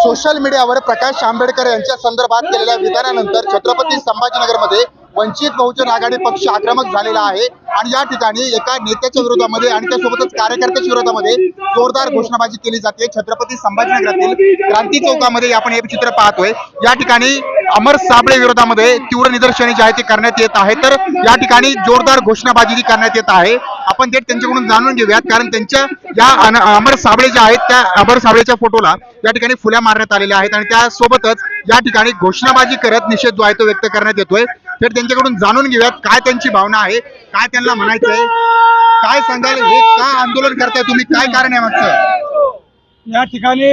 Social मीडियावर प्रकाश आंबेडकर यांच्या संदर्भात केलेल्या विधानानंतर छत्रपती संभाजीनगरमध्ये वंचित बहुजन आघाडी पक्ष आक्रमक झालेला आहे आणि या ठिकाणी एका नेत्याच्या विरोधामध्ये आणि त्यासोबतच कार्यकर्त्याच्या विरोधामध्ये जोरदार घोषणाबाजी केली जाते। छत्रपती संभाजीनगरातील क्रांती चौकामध्ये आपण हे चित्र पाहतोय। या ठिकाणी अमर साबळे विरोधामध्ये तीव्र निदर्शने जी आहे ती करण्यात येत आहे, तर या ठिकाणी जोरदार घोषणाबाजी जी करण्यात येत आहे। आपण थेट त्यांच्याकडून जाणून घेऊयात, कारण त्यांच्या या अमर साबळे जे आहेत त्या अमर साबळेच्या फोटोला या ठिकाणी फुल्या मारण्यात आलेल्या आहेत आणि त्यासोबतच या ठिकाणी घोषणाबाजी करत निषेध जो आहे तो व्यक्त करण्यात येतोय। तर त्यांच्याकडून जाणून घेऊयात काय त्यांची भावना आहे, काय त्यांना म्हणायचंय, काय सांगाल, हे का आंदोलन करताय तुम्ही, काय कारण आहे मागचं? या ठिकाणी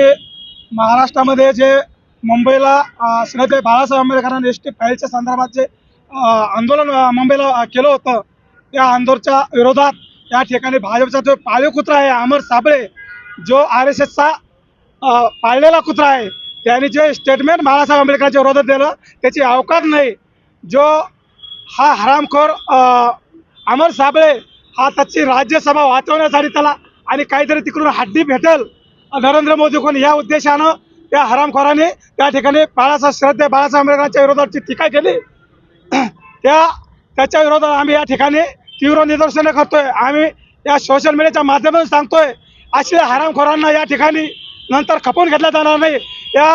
महाराष्ट्रामध्ये जे मुंबईला श्रीमती बाळासाहेब आंबेडकरांनी एसटी फाईलच्या संदर्भात जे आंदोलन मुंबईला केलं होतं, त्या आंदोलनाच्या विरोधात या ठिकाणी भाजपचा जो पाळीव कुत्रा आहे अमर साबळे, जो RSSचा पाळलेला कुत्रा आहे, त्यांनी जे स्टेटमेंट बाळासाहेब आंबेडकरांच्या विरोधात दिलं त्याची अवकाश नाही। जो हा हरामखोर अमर साबळे हा त्याची राज्यसभा वाचवण्यासाठी त्याला आणि काहीतरी तिकडून हड्डी भेटेल नरेंद्र मोदी कोण या उद्देशानं त्या हरामखोराने त्या ठिकाणी बाळासाहेब आंबेडकरांच्या विरोधात टीका केली। त्याच्या विरोधात आम्ही या ठिकाणी तीव्र निदर्शने करतोय। आम्ही या सोशल मीडियाच्या माध्यमातून सांगतोय, अशा हरामखोरांना या ठिकाणी नंतर खपवून घेतला जाणार नाही। या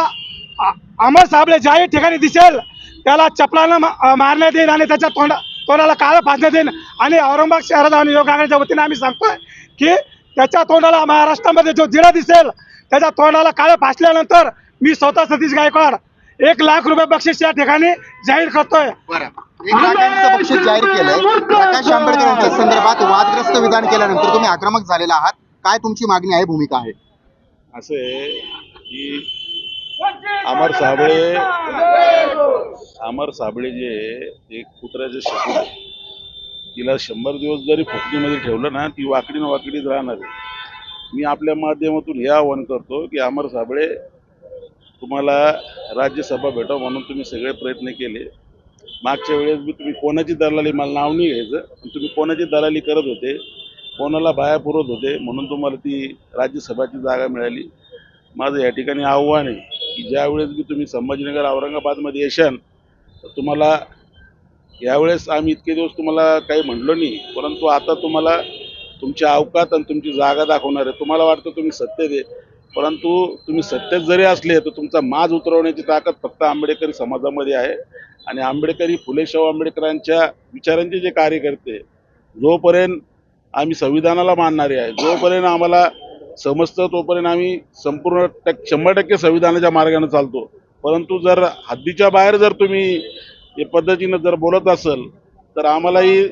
अमर साबळे ज्याही ठिकाणी दिसेल त्याला चपलानं मारण्यात येईल आणि त्याच्या तोंडाला काळं फासण्यात येईल। आणि औरंगाबाद शहरात आणि योग आघाडीच्या वतीने आम्ही सांगतोय की त्याच्या तोंडाला महाराष्ट्रामध्ये जो जिडा दिसेल त्याच्या तोंडाला काळं फासल्यानंतर मी स्वतः सतीश गायकवाड 1 लाख रुपये बक्षीस या ठिकाणी जाहीर करतोय। 1 लाखाचं बक्षीस जाहीर केलंय। प्रकाश आंबेडकर यांच्या संदर्भात वादग्रस्त विधान केल्यानंतर तुम्ही आक्रमक झालेला आहात, काय तुमची मागणी आहे, भूमिका आहे? असे की अमर साबळे जे एक कुत्र्याचे शत्रू, तिला 100 दिवस जरी फुकणीमध्ये ठेवलं ना, ती वाकडीन वाकडीच राहणार आहे। मी आपल्या माध्यमातून हे आवाहन करतो की अमर साबळे, तुम्हाला राज्यसभा भेटावं म्हणून तुम्ही सगळे प्रयत्न केले। मागच्या वेळेस बी तुम्ही कोणाची दलाली, मला नाव नाही घ्यायचं, पण तुम्ही कोणाची दलाली करत होते, कोणाला बाया पुरवत होते म्हणून तुम्हाला ती राज्यसभाची जागा मिळाली। माझं या ठिकाणी आव्हान आहे की ज्यावेळेस बी तुम्ही संभाजीनगर औरंगाबादमध्ये येशाल तर तुम्हाला, यावेळेस आम्ही इतके दिवस तुम्हाला काही म्हणलो नाही, परंतु आता तुम्हाला तुमची अवकात आणि तुमची जागा दाखवणार आहे। तुम्हाला वाटतं तुम्ही सत्तेत आहे, परंतु तुम्ही सत्तेत जरी असले तर तुमचा माज उतरवण्याची ताकद फक्त आंबेडकरी समाजामध्ये आहे। आणि आंबेडकरी, फुले शाहू आंबेडकरांच्या विचारांचे जे कार्यकर्ते, जोपर्यंत आम्ही संविधानाला मानणारे आहे, जोपर्यंत आम्हाला समजतं तोपर्यंत आम्ही संपूर्ण 100% संविधानाच्या मार्गाने चालतो। परंतु जर हद्दीच्या बाहेर जर तुम्ही या पद्धतीनं जर बोलत असाल तर आम्हालाही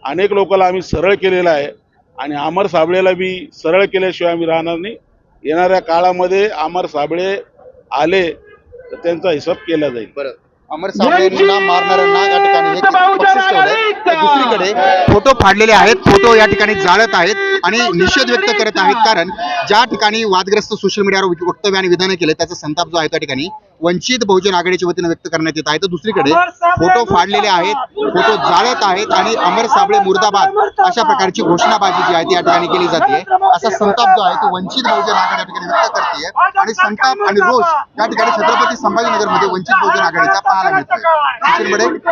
अनेक लोकांना आम्ही सरळ केलेलं आहे आणि अमर साबळेला बी सरळ केल्याशिवाय आम्ही राहणार नाही। येणाऱ्या काळामध्ये अमर साबळे आले तर त्यांचा हिसाब केला जाईल। बरं, अमर साबळेंना मारणाऱ्यांना या ठिकाणी हे बक्षीस ठेवलंय, तर दुसरीकडे फोटो फाडलेले आहेत, फोटो या ठिकाणी जाळत आहेत आणि निषेध व्यक्त करत आहेत, कारण ज्या ठिकाणी वादग्रस्त सोशल मीडियावर वक्तव्य आणि विधान केले त्याचा संताप जो आहे त्या ठिकाणी वंचित बहुजन आघाडीच्या वतीने व्यक्त करण्यात येत आहे। तर दुसरीकडे फोटो फाडलेले आहेत, फोटो जाळत आहेत आणि अमर साबळे मुर्दाबाद अशा प्रकारची घोषणाबाजी जी आहे ती या ठिकाणी केली जाते। असा संताप जो आहे तो वंचित बहुजन आघाडी या ठिकाणी व्यक्त करते आणि संताप आणि रोष या ठिकाणी छत्रपती संभाजीनगरमध्ये वंचित बहुजन आघाडीचा पाहायला मिळतोय।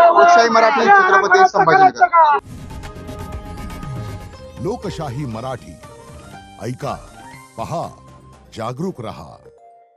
लोकशाही मराठी, छत्रपती संभाजीनगर। लोकशाही मराठी, ऐका, पहा, जागरूक रहा।